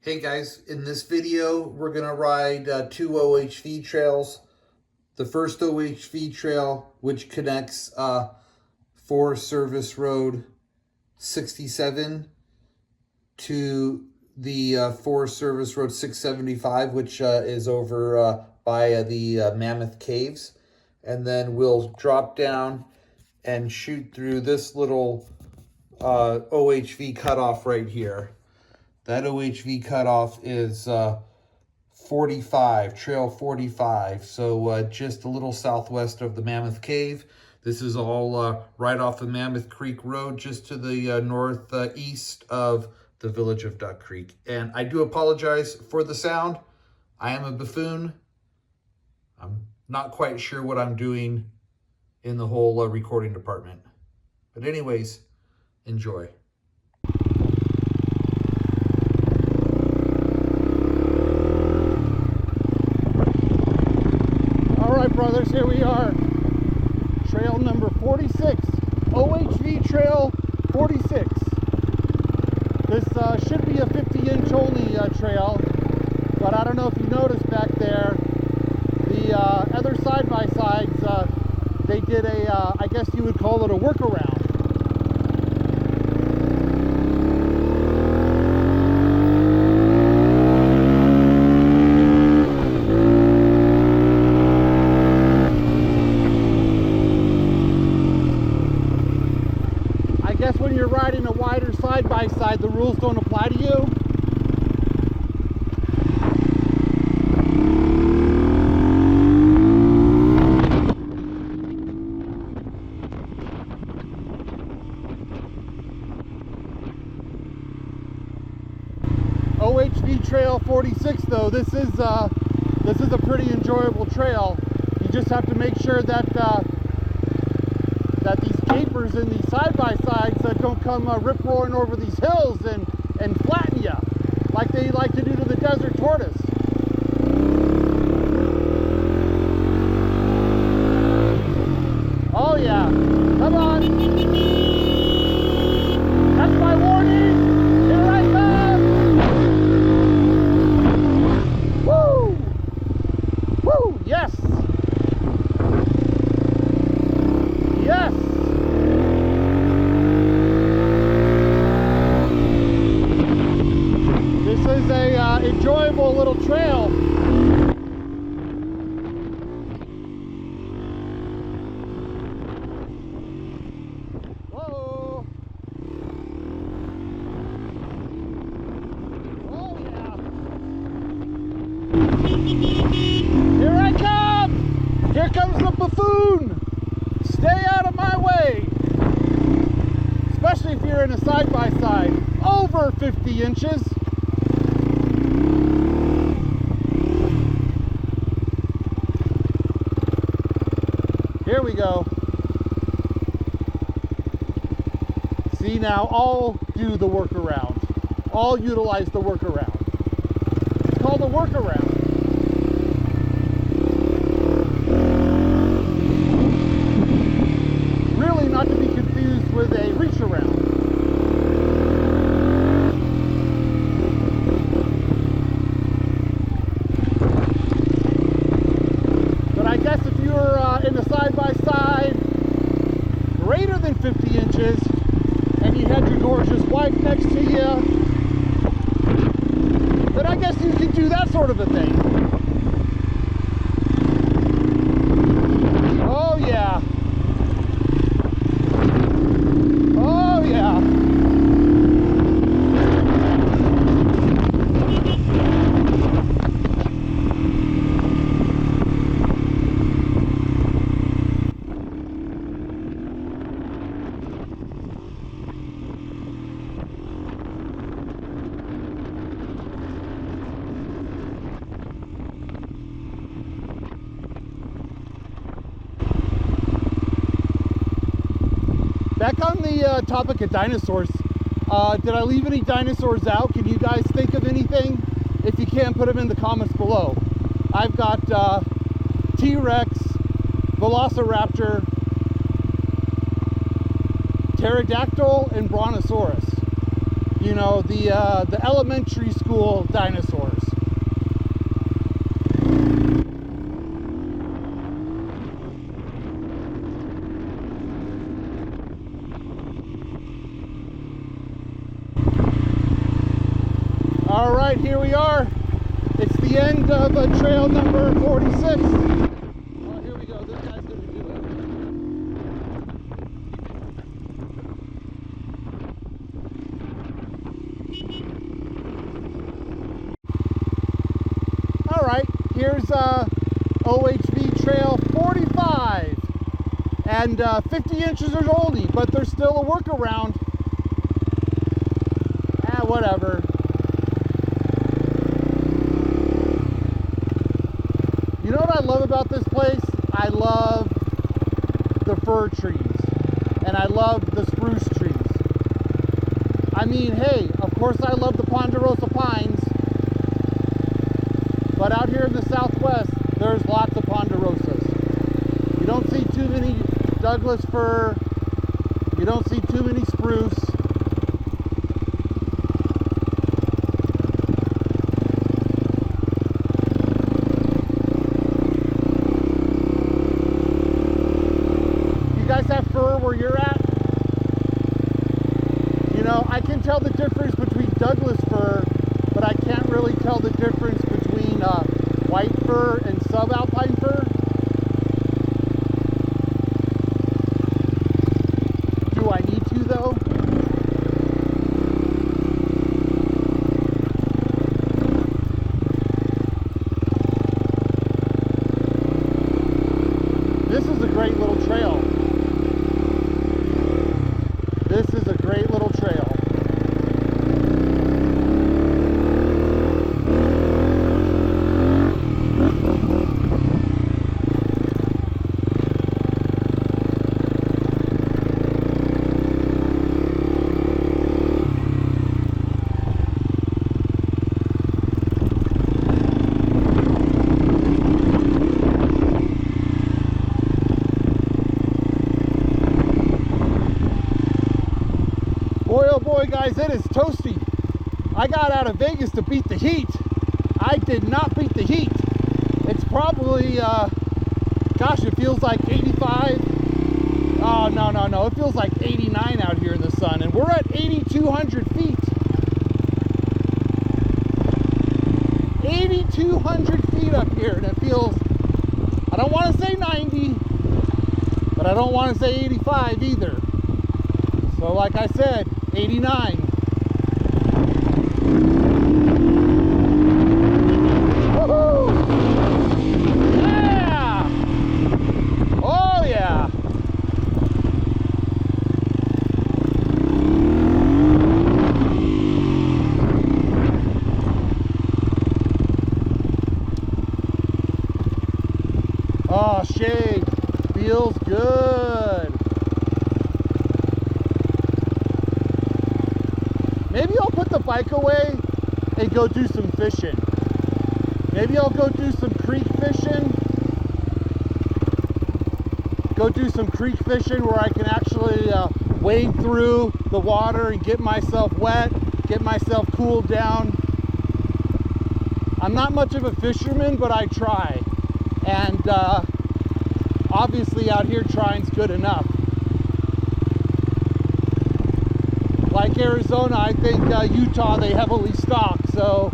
Hey guys, in this video we're going to ride two OHV trails. The first OHV trail, which connects Forest Service Road 67 to the Forest Service Road 675, which is over by the Mammoth Caves. And then we'll drop down and shoot through this little OHV cutoff right here. That OHV cutoff is 45, trail 45. So just a little southwest of the Mammoth Cave. This is all right off the Mammoth Creek Road, just to the northeast of the village of Duck Creek. And I do apologize for the sound. I am a buffoon. I'm not quite sure what I'm doing in the whole recording department. But anyways, enjoy. Brothers, here we are, trail number 46, OHV trail 46. This should be a 50-inch only trail, but I don't know if you noticed back there, the other side-by-sides, they did a, I guess you would call it a workaround. When you're riding a wider side-by-side, the rules don't apply to you. OHV Trail 46, though, this is a pretty enjoyable trail. You just have to make sure that that these capers and these side-by-sides don't come rip-roaring over these hills and flatten you like they like to do to the desert tortoise. Oh yeah, come on. That's my warning. Here I come. Woo! Woo! Yes! Yes! This is a enjoyable little trail. Whoa! Oh yeah! Here I come! Here comes the buffoon! Stay out of my way, especially if you're in a side-by-side over 50 inches. Here we go. See, now I'll do the workaround. I'll utilize the workaround. It's called a workaround. Not to be confused with a reach around. But I guess if you're in a side-by-side greater than 50 inches and you had your gorgeous wife next to you, then I guess you can do that sort of a thing. Oh yeah. Oh yeah. Back on the topic of dinosaurs, did I leave any dinosaurs out? Can you guys think of anything? If you can, put them in the comments below. I've got T-Rex, Velociraptor, pterodactyl, and brontosaurus. You know, the elementary school dinosaurs. All right, here we are. It's the end of trail number 46. Oh, here we go. This guy's gonna do it. All right, here's OHV Trail 45, and 50 inches are only, but there's still a workaround. Whatever. You know what I love about this place? I love the fir trees, and I love the spruce trees. I mean, hey, of course I love the ponderosa pines, but out here in the Southwest, there's lots of ponderosas. You don't see too many Douglas fir, you don't see too many spruce. Have fir where you're at? You know, I can tell the difference between Douglas fir, but I can't really tell the difference between white fir and subalpine fir. Do I need to though? This is a great little trail. This is a great little trail. Boy, oh boy, guys, it is toasty. I got out of Vegas to beat the heat. I did not beat the heat. It's probably, gosh, it feels like 85. Oh, no. It feels like 89 out here in the sun, and we're at 8,200 feet. 8,200 feet up here, and it feels, I don't want to say 90, but I don't want to say 85 either. So like I said, 89. Woohoo! Yeah! Oh yeah! Oh, shade. Feels good. Maybe I'll put the bike away and go do some fishing. Maybe I'll go do some creek fishing. Go do some creek fishing where I can actually wade through the water and get myself wet, get myself cooled down. I'm not much of a fisherman, but I try. And obviously out here trying's good enough. Like Arizona, I think Utah, they heavily stock, so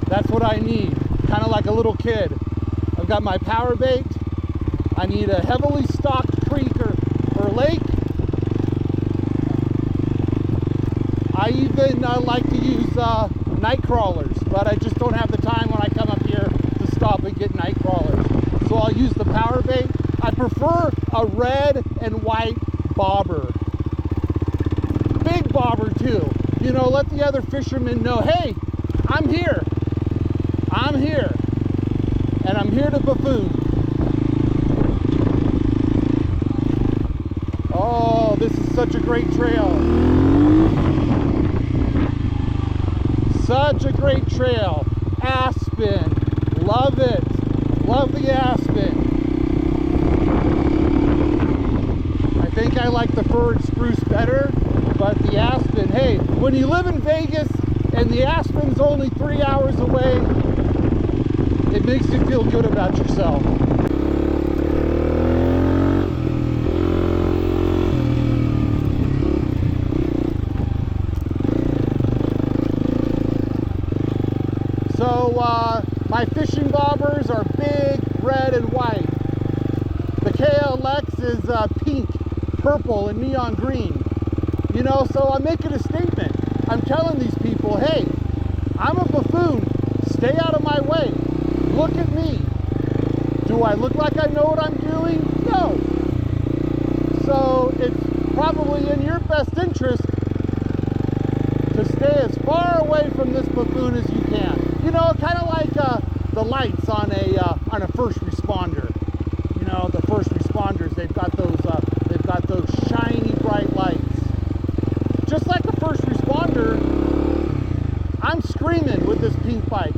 that's what I need. Kind of like a little kid. I've got my power bait. I need a heavily stocked creek or lake. I even like to use night crawlers, but I just don't have the time when I come up here to stop and get night crawlers. So I'll use the power bait. I prefer a red and white bobber. Big bobber too. You know, let the other fishermen know, hey, I'm here. I'm here. And I'm here to buffoon. Oh, this is such a great trail. Such a great trail. Aspen. Love it. Love the aspen. I think I like the fir and spruce better, but But the Aspen, hey, when you live in Vegas and the Aspen's only 3 hours away, it makes you feel good about yourself. So my fishing bobbers are big, red and white. The KLX is pink, purple, and neon green. You know, so I'm making a statement. I'm telling these people, hey, I'm a buffoon. Stay out of my way. Look at me. Do I look like I know what I'm doing? No. So it's probably in your best interest to stay as far away from this buffoon as you can. You know, kind of like the lights on a first responder. You know, the first responders, they've got those shiny bright lights. Just like a first responder, I'm screaming with this pink bike.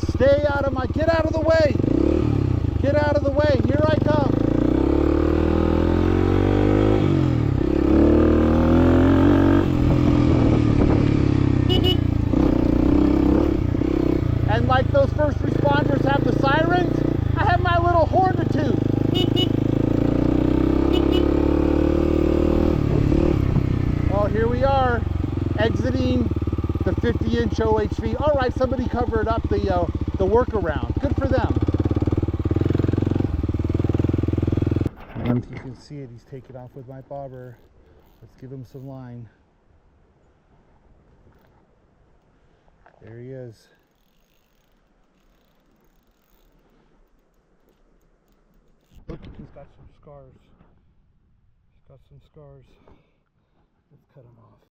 Stay out of my, get out of the way. Get out of the way, here I come. And like those first responders have the sirens, I have my little horn to toot. Oh, here we are, exiting the 50-inch OHV. All right, somebody covered up the workaround. Good for them. And you can see it, he's taking off with my bobber. Let's give him some line. There he is. Look, he's got some scars. He's got some scars. Let's cut him off.